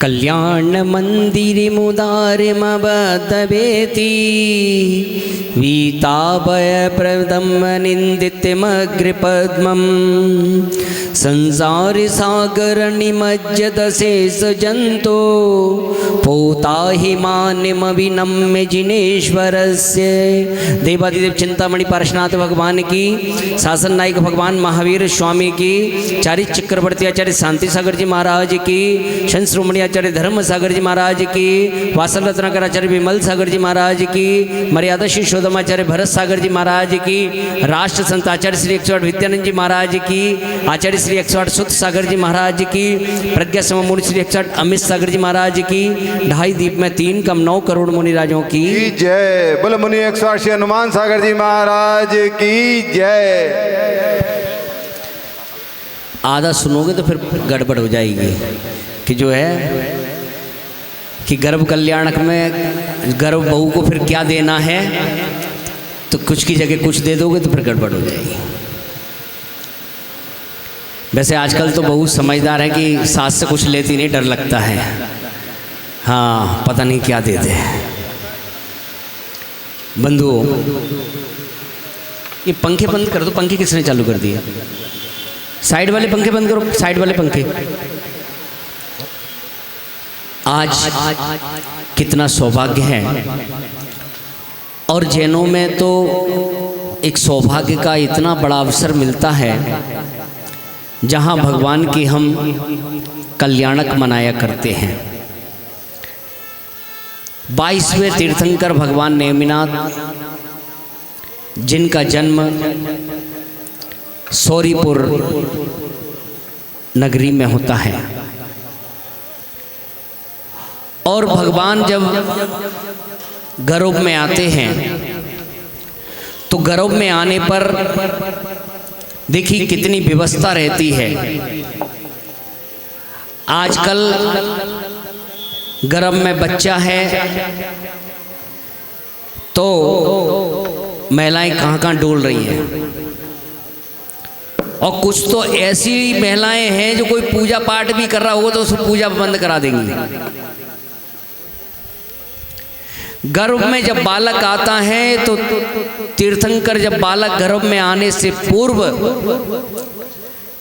कल्याण मंदिर मुदारिमबद्धवेति वीताभय प्रदम निंदितमग्रपद्मम् संसार सागर निमज्जत शेष जंतो पोताहिमान्यम विनम्य जिनेश्वरस्य। देवादिदेव चिंतामणि पार्श्वनाथ भगवान की, शासन नायक भगवान महावीर स्वामी की, चारित चक्रवर्ती आचार्य शांति सागर जी महाराज की, संत श्रोमणी आचार्य धर्म सागर जी महाराज की, वासल रत्नाकर आचार्य विमल सागर जी महाराज की, मर्यादा श्री शोधमाचार्य भरत सागर जी महाराज की, राष्ट्र संत आचार्य श्री 108 विद्यानंद जी महाराज की, आचार्य श्री 108 सुत सागर जी महाराज की, प्रज्ञा समूर्ति श्री 108 अमित सागर जी महाराज की, ढाई दीप में 3 कम 9 करोड़ मुनि राजों की जय। बोल मुनि 108 श्री हनुमान सागर जी महाराज की जय। आधा सुनोगे तो फिर गड़बड़ हो जाएगी कि जो है कि गर्भ कल्याणक में गर्भ बहू को फिर क्या देना है, तो कुछ की जगह कुछ दे दोगे तो फिर गड़बड़ हो जाएगी। वैसे आजकल तो बहुत समझदार है कि सास से कुछ लेती नहीं, डर लगता है, हाँ पता नहीं क्या दे दे। बंधुओं, ये पंखे बंद कर दो। पंखे किसने चालू कर दिए? साइड वाले पंखे बंद करो, साइड वाले पंखे। आज कितना सौभाग्य है, और जैनों में तो एक सौभाग्य का इतना बड़ा अवसर मिलता है जहां भगवान की हम कल्याणक मनाया करते हैं। 22वें तीर्थंकर भगवान नेमिनाथ, जिनका जन्म सौरीपुर नगरी में होता है, और भगवान जब गर्भ में आते हैं तो गर्भ में आने पर देखिए कितनी व्यवस्था रहती है। आजकल गर्भ में बच्चा है तो महिलाएं कहाँ कहाँ डोल रही हैं, और कुछ तो ऐसी महिलाएं हैं जो कोई पूजा पाठ भी कर रहा होगा तो उसको पूजा बंद करा देंगी। गर्भ में जब बालक आता है तो तीर्थंकर जब बालक गर्भ में आने से पूर्व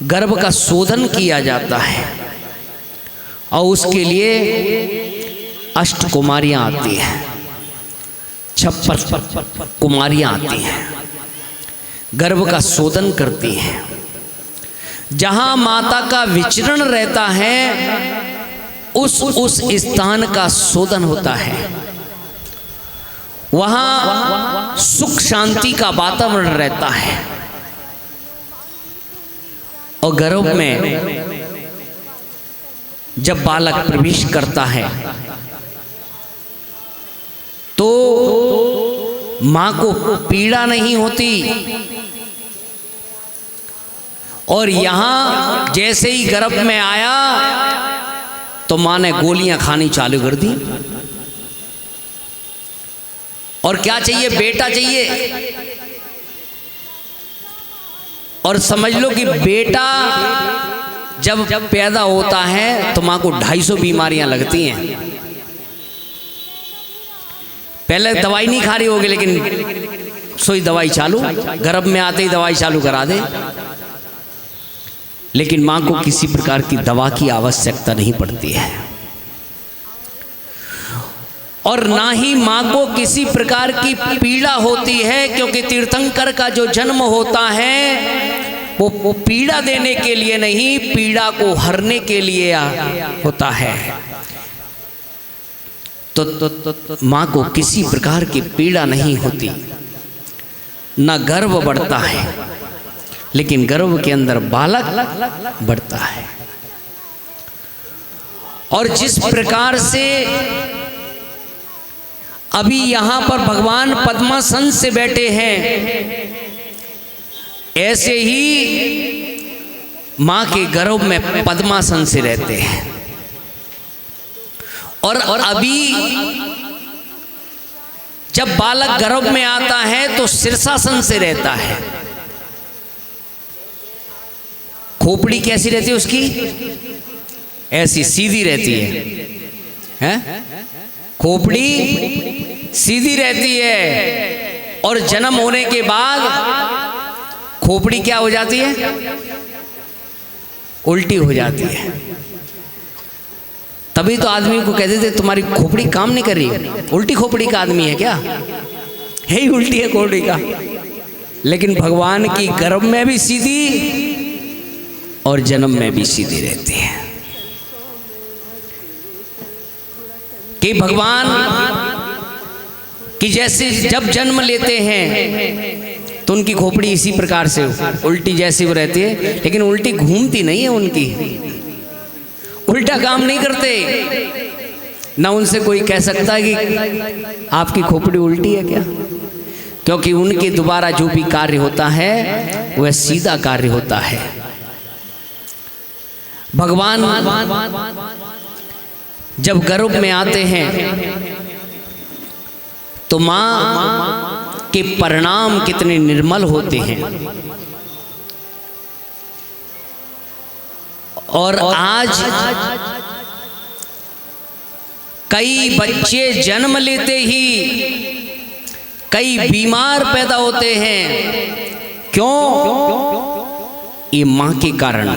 गर्भ का शोधन किया जाता है, और उसके लिए 8 कुमारियां आती हैं, 56 कुमारियां आती हैं, गर्भ का शोधन करती हैं। जहां माता का विचरण रहता है उस स्थान का शोधन होता है, वहां सुख शांति का वातावरण रहता है। और गर्भ में जब बालक प्रवेश करता है तो मां को पीड़ा नहीं होती, और यहां जैसे ही गर्भ में आया तो मां ने गोलियां खानी चालू कर दी। और क्या चाहिए? बेटा चाहिए। और समझ लो कि बेटा जब पैदा होता है तो मां को 250 बीमारियां लगती हैं। पहले दवाई नहीं खा रही होगी, लेकिन सोई दवाई चालू, गर्भ में आते ही दवाई चालू करा दे। लेकिन मां को किसी प्रकार की दवा की आवश्यकता नहीं पड़ती है, और ना ही मां को किसी प्रकार की पीड़ा होती है, क्योंकि तीर्थंकर का जो जन्म होता है वो पीड़ा देने के लिए नहीं, पीड़ा को हरने के लिए होता है। तो मां को किसी प्रकार की पीड़ा नहीं होती, ना गर्भ बढ़ता है, लेकिन गर्भ के अंदर बालक बढ़ता है। और जिस प्रकार से अभी यहां पर भगवान पद्मासन से बैठे हैं, ऐसे ही मां के गर्भ में पद्मासन से रहते हैं। और अभी जब बालक गर्भ में आता है तो शीर्षासन से रहता है। खोपड़ी कैसी रहती है उसकी? ऐसी सीधी रहती है? खोपड़ी सीधी रहती है और जन्म होने के बाद खोपड़ी क्या हो जाती है? उल्टी हो जाती है। तभी तो आदमी को कहते थे तुम्हारी खोपड़ी काम नहीं कर रही, उल्टी खोपड़ी का आदमी है क्या? यही उल्टी है खोपड़ी का। लेकिन भगवान की गर्भ में भी सीधी और जन्म में भी सीधी रहती है कि भगवान कि जैसे जब जन्म लेते हैं तो उनकी खोपड़ी इसी प्रकार से उल्टी जैसी वो रहती है, लेकिन उल्टी घूमती नहीं है, उनकी उल्टा काम नहीं करते। ना उनसे कोई कह सकता है कि आपकी खोपड़ी उल्टी है क्या, क्योंकि उनके द्वारा जो भी कार्य होता है वह सीधा कार्य होता है। भगवान जब गर्भ में आते हैं तो मां के परिणाम कितने निर्मल होते हैं। और आज कई बच्चे जन्म लेते ही कई बीमार पैदा होते हैं। क्यों? ये मां के कारण।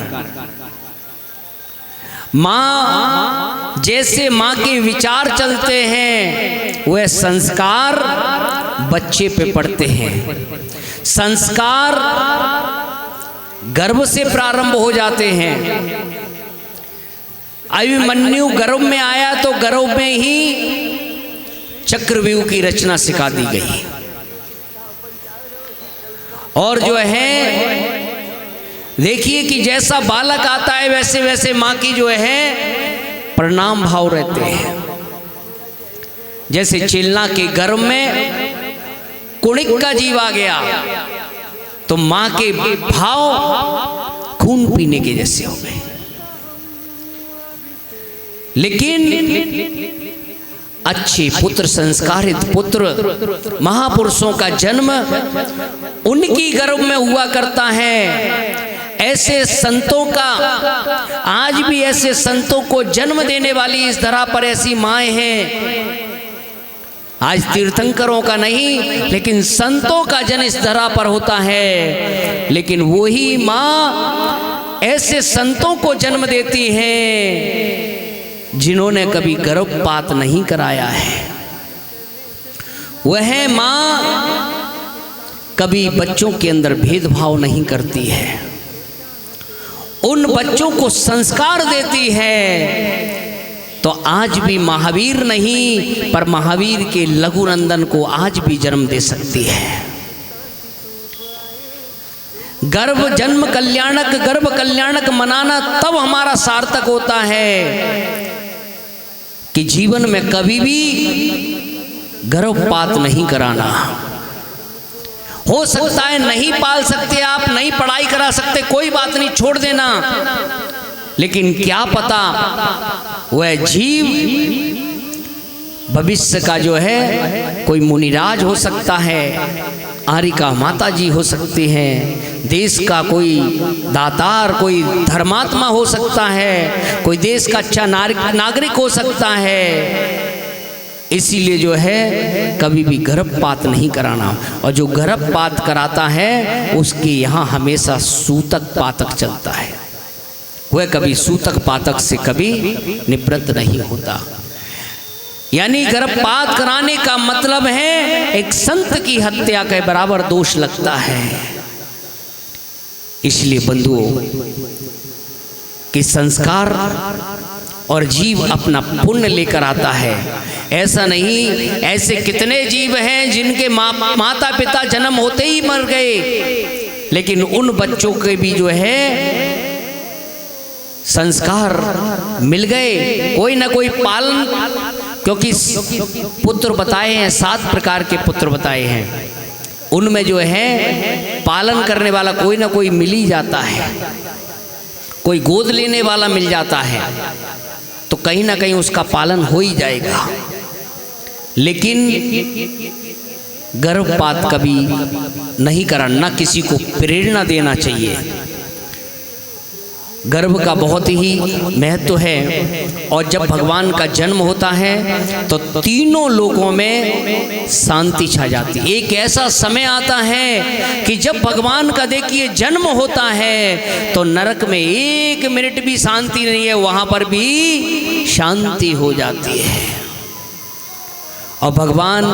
मां जैसे मां के विचार चलते हैं वह संस्कार बच्चे पे पड़ते हैं। संस्कार गर्भ से प्रारंभ हो जाते हैं। अभिमन्यु गर्भ में आया तो गर्भ में ही चक्रव्यूह की रचना सिखा दी गई। और जो है देखिए कि जैसा बालक आता है वैसे वैसे मां की जो है प्रणाम भाव रहते हैं। जैसे चिल्ला के गर्भ में कुणिक का जीव आ गया तो मां के भाव खून पीने के जैसे हो गए। लेकिन अच्छे पुत्र, संस्कारित पुत्र, महापुरुषों का जन्म उनकी गर्भ में हुआ करता है। ऐसे संतों का आज भी ऐसे संतों को जन्म देने वाली इस धरा पर ऐसी माएं हैं। आज तीर्थंकरों का नहीं लेकिन संतों का जन्म इस धरा पर होता है। लेकिन वही मां ऐसे संतों को जन्म देती है जिन्होंने कभी गर्भपात नहीं कराया है। वह मां कभी बच्चों के अंदर भेदभाव नहीं करती है, उन बच्चों को संस्कार देती है। तो आज भी महावीर नहीं पर महावीर के लघुनंदन को आज भी जन्म दे सकती है। गर्भ जन्म कल्याणक, गर्भ कल्याणक मनाना तब हमारा सार्थक होता है कि जीवन में कभी भी गर्भपात नहीं कराना। हो सकता है नहीं पाल सकते आप, नहीं पढ़ाई करा सकते, कोई बात नहीं, छोड़ देना। लेकिन क्या पता वह जीव भविष्य का जो है कोई मुनिराज हो सकता है, आरिका माता जी हो सकती हैं, देश का कोई दातार, कोई धर्मात्मा हो सकता है, कोई देश का अच्छा नागरिक हो सकता है। इसीलिए जो है कभी भी गर्भपात नहीं कराना। और जो गर्भपात कराता है उसके यहाँ हमेशा सूतक पातक चलता है, वह कभी सूतक पातक से कभी निवृत्त नहीं होता। यानी गर्भपात कराने का मतलब है एक संत की हत्या के बराबर दोष लगता है। इसलिए बंधुओं कि संस्कार और जीव अपना पुण्य लेकर आता है। ऐसा नहीं, ऐसे कितने जीव हैं जिनके माता पिता जन्म होते ही मर गए, लेकिन उन बच्चों के भी जो है संस्कार मिल गए, कोई ना कोई पालन। क्योंकि पुत्र बताए हैं, 7 प्रकार के पुत्र बताए हैं, उनमें जो है पालन करने वाला कोई ना कोई मिल ही जाता है, कोई गोद लेने वाला मिल जाता है, तो कहीं ना कहीं उसका पालन हो ही जाएगा। लेकिन गर्भपात कभी नहीं करना, किसी को प्रेरणा देना चाहिए। गर्भ का बहुत ही महत्व है। और जब भगवान का जन्म होता है तो तीनों लोकों में शांति छा जाती है। एक ऐसा समय आता है कि जब भगवान का देखिए जन्म होता है तो नरक में 1 मिनट भी शांति नहीं है, वहां पर भी शांति हो जाती है। और भगवान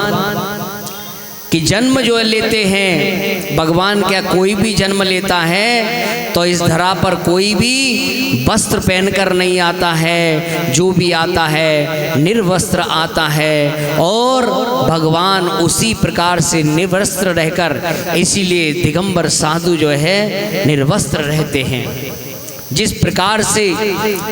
कि जन्म जो लेते हैं, भगवान क्या कोई भी जन्म लेता है तो इस धरा पर कोई भी वस्त्र पहनकर नहीं आता है, जो भी आता है निर्वस्त्र आता है। और भगवान उसी प्रकार से निर्वस्त्र रहकर, इसीलिए दिगंबर साधु जो है निर्वस्त्र रहते हैं। जिस प्रकार से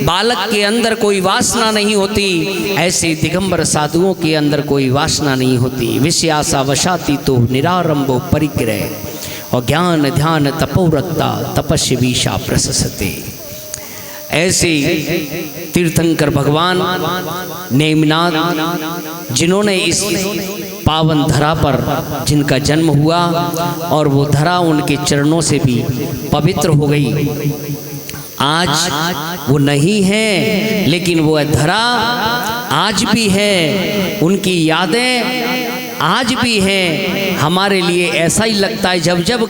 बालक के अंदर कोई वासना नहीं होती, ऐसे दिगंबर साधुओं के अंदर कोई वासना नहीं होती। विषयासा वशाती तो निरारंभो परिग्रह और ज्ञान ध्यान तपोरक्ता तपस्वीशा प्रशस्ते। ऐसे तीर्थंकर भगवान नेमिनाथ जिन्होंने इस पावन धरा पर जिनका जन्म हुआ और वो धरा उनके चरणों से भी पवित्र हो गई। आज वो नहीं है, लेकिन वो धरा आज भी है, उनकी यादें आज भी हैं। हमारे लिए ऐसा ही लगता है जब जब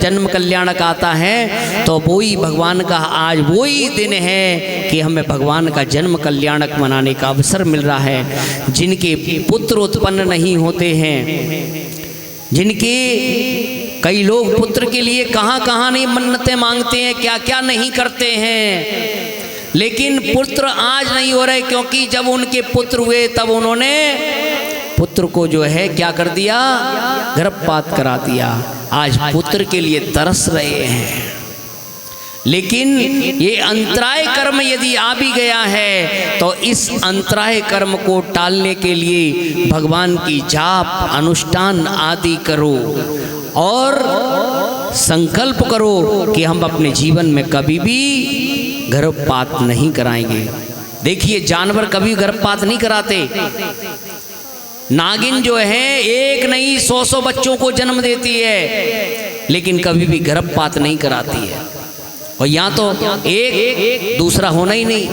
जन्म कल्याणक आता है तो वही भगवान का आज वही दिन है कि हमें भगवान का जन्म कल्याणक मनाने का अवसर मिल रहा है। जिनके पुत्र उत्पन्न नहीं होते हैं, जिनके कई लोग पुत्र के लिए कहाँ कहाँ नहीं मन्नतें मांगते हैं, क्या क्या नहीं करते हैं, लेकिन पुत्र आज नहीं हो रहे क्योंकि जब उनके पुत्र हुए तब उन्होंने पुत्र को जो है क्या कर दिया, गर्भपात करा दिया। आज पुत्र के लिए तरस रहे हैं, लेकिन ये अंतराय कर्म यदि आ भी गया है तो इस अंतराय कर्म को टालने के लिए भगवान की जाप अनुष्ठान आदि करो और संकल्प करो कि हम अपने जीवन में कभी भी गर्भपात नहीं कराएंगे। देखिए जानवर कभी गर्भपात नहीं कराते। नागिन जो है एक नहीं 100 बच्चों को जन्म देती है, लेकिन कभी भी गर्भपात नहीं कराती है। और यहाँ तो एक दूसरा होना ही नहीं।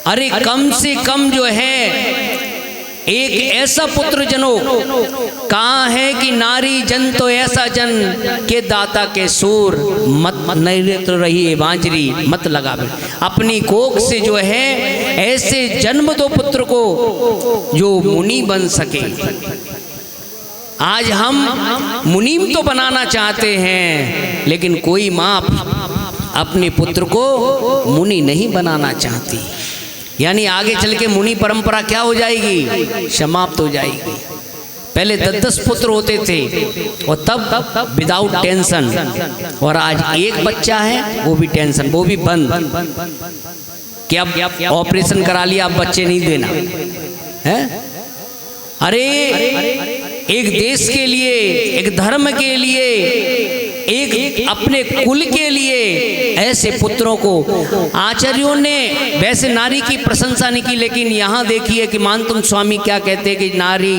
अरे कम से कम जो है एक ऐसा पुत्र जनो, कहाँ है कि नारी जन तो ऐसा जन के दाता के सूर मत नहीं तो रही बांजरी मत लगावे। अपनी कोख से जो है ऐसे जन्म दो पुत्र को जो मुनि बन सके। आज हम मुनीम तो बनाना चाहते हैं, लेकिन कोई माँ अपने पुत्र को मुनि नहीं बनाना चाहती। यानी आगे चल के मुनि परंपरा क्या हो जाएगी, समाप्त हो जाएगी। पहले 10-10 पुत्र होते थे और तब विदाउट टेंशन, और आज एक बच्चा है वो भी टेंशन, वो भी बंद कि अब ऑपरेशन करा लिया, अब बच्चे नहीं देना है। अरे एक देश के लिए, एक धर्म के लिए, एक अपने कुल के लिए ऐसे पुत्रों को आचार्यों ने वैसे नारी की प्रशंसा नहीं की, लेकिन यहाँ देखिए कि मानतुम स्वामी क्या कहते हैं कि नारी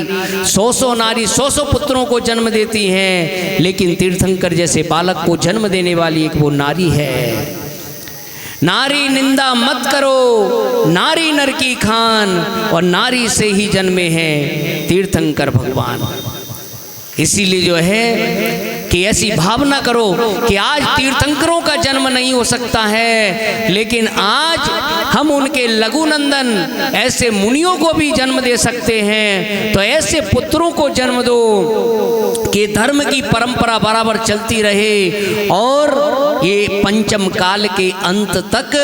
100 नारी 100 पुत्रों को जन्म देती हैं, लेकिन तीर्थंकर जैसे बालक को जन्म देने वाली एक वो नारी है। नारी निंदा मत करो, नारी नर की खान, और नारी से ही जन्मे हैं तीर्थंकर भगवान। इसीलिए जो है कि ऐसी भावना करो कि आज तीर्थंकरों का जन्म नहीं हो सकता है, लेकिन आज हम उनके लघुनंदन ऐसे मुनियों को भी जन्म दे सकते हैं। तो ऐसे पुत्रों को जन्म दो कि धर्म की परंपरा बराबर चलती रहे और ये पंचम काल के अंत तक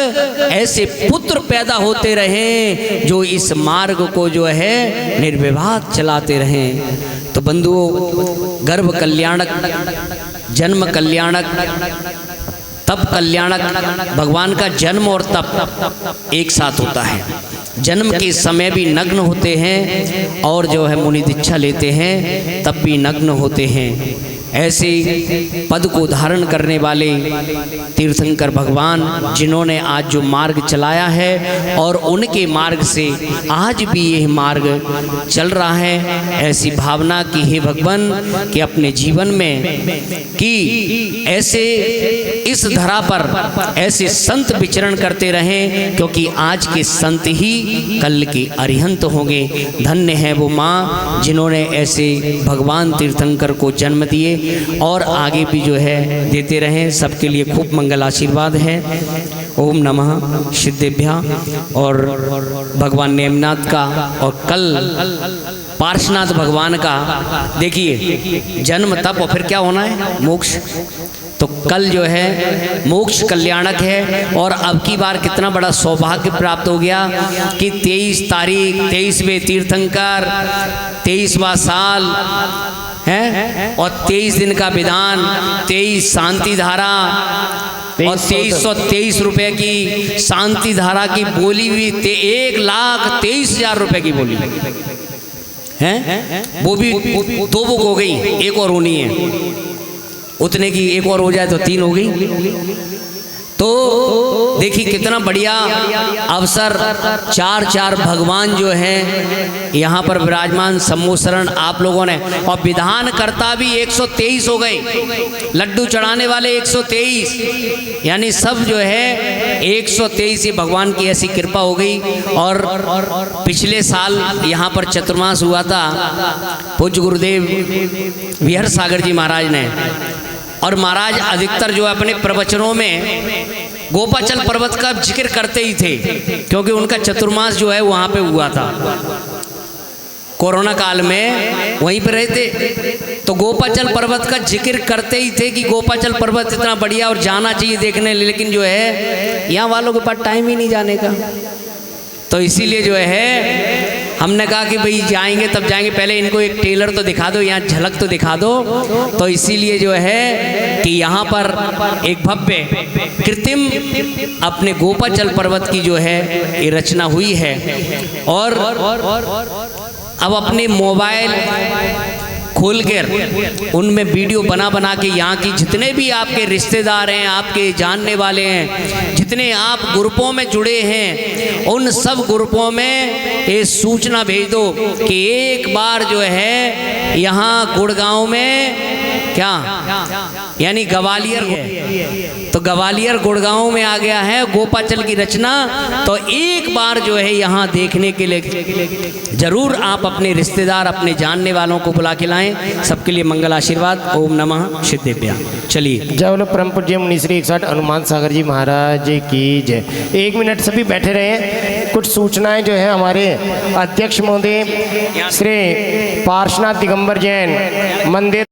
ऐसे पुत्र पैदा होते रहें जो इस मार्ग को जो है निर्विवाद चलाते रहें। तो बंधुओं, गर्भ कल्याणक, जन्म कल्याणक, तप कल्याणक, भगवान का जन्म और तप एक साथ होता है। जन्म के समय भी नग्न होते हैं और जो है मुनि दीक्षा लेते हैं तब भी नग्न होते हैं। ऐसे पद को धारण करने वाले तीर्थंकर भगवान जिन्होंने आज जो मार्ग चलाया है और उनके मार्ग से आज भी यह मार्ग चल रहा है। ऐसी भावना की हे भगवान कि अपने जीवन में कि ऐसे इस धरा पर ऐसे संत विचरण करते रहें, क्योंकि आज के संत ही कल के अरिहंत होंगे। धन्य है वो माँ जिन्होंने ऐसे भगवान तीर्थंकर को जन्म दिए और आगे भी जो है देते रहें। सबके लिए खूब मंगल आशीर्वाद है। ओम नमः सिद्धेभ्या। और भगवान नेमनाथ का और कल पार्श्वनाथ भगवान का देखिए जन्म तप और फिर क्या होना है, मोक्ष। तो कल जो है मोक्ष कल्याणक है। और अब की बार कितना बड़ा सौभाग्य प्राप्त हो गया कि 23 तारीख 23वें तीर्थंकर 23वां साल है और 23 दिन का विधान, 23 शांति धारा और 2323 रुपए की शांति धारा की बोली हुई 1,23,000 रुपए की बोली है। वो भी 2 बुक हो गई, एक और होनी है। उतने की एक और हो जाए तो 3 हो गई। तो देखिए कितना बढ़िया अवसर। 4 भगवान जो हैं यहाँ पर विराजमान सम्मोसरण आप लोगों ने, और विधान करता भी 123 हो गए, लड्डू चढ़ाने वाले 123, यानी सब जो है 123 ही भगवान की ऐसी कृपा हो गई। और पिछले साल यहाँ पर चतुर्मास हुआ था पूज्य गुरुदेव विहर सागर जी महाराज ने, और महाराज अधिकतर जो अपने प्रवचनों में गोपाचल पर्वत का जिक्र करते ही थे, क्योंकि उनका चतुर्मास जो है वहाँ पे हुआ था। कोरोना काल में वहीं पे रहे थे, तो गोपाचल पर्वत का जिक्र करते ही थे कि गोपाचल पर्वत इतना बढ़िया और जाना चाहिए देखने। लेकिन जो है यहाँ वालों के पास टाइम ही नहीं जाने का, तो इसीलिए जो है हमने कहा कि भाई जाएंगे तब जाएंगे, पहले इनको एक टेलर तो दिखा दो, यहाँ झलक तो दिखा दो। तो इसीलिए जो है कि यहाँ पर एक भव्य कृत्रिम अपने गोपाचल पर्वत की जो है ये रचना हुई है। और अब अपने मोबाइल खोलकर उनमें वीडियो बना के यहाँ की जितने भी आपके रिश्तेदार हैं, आपके जानने वाले हैं, जितने आप ग्रुपों में जुड़े हैं, उन सब ग्रुपों में ये सूचना भेज दो कि एक बार जो है यहाँ गुड़गांव में क्या यानी ग्वालियर है, तो ग्वालियर गुड़गांव में आ गया है गोपाचल की रचना। तो एक बार जो है यहाँ देखने के लिए जरूर आप अपने रिश्तेदार अपने जानने वालों को बुला के लाएं। सबके लिए मंगल आशीर्वाद। ओम नमः सिद्धेभ्या। चलिए जय बोलो परम पूज्य मुनिश्री 160 हनुमान सागर जी महाराज की जय। 1 मिनट सभी बैठे रहे। कुछ सूचनाएं जो है हमारे अध्यक्ष महोदय श्री पार्श्वनाथ दिगंबर जैन मंदिर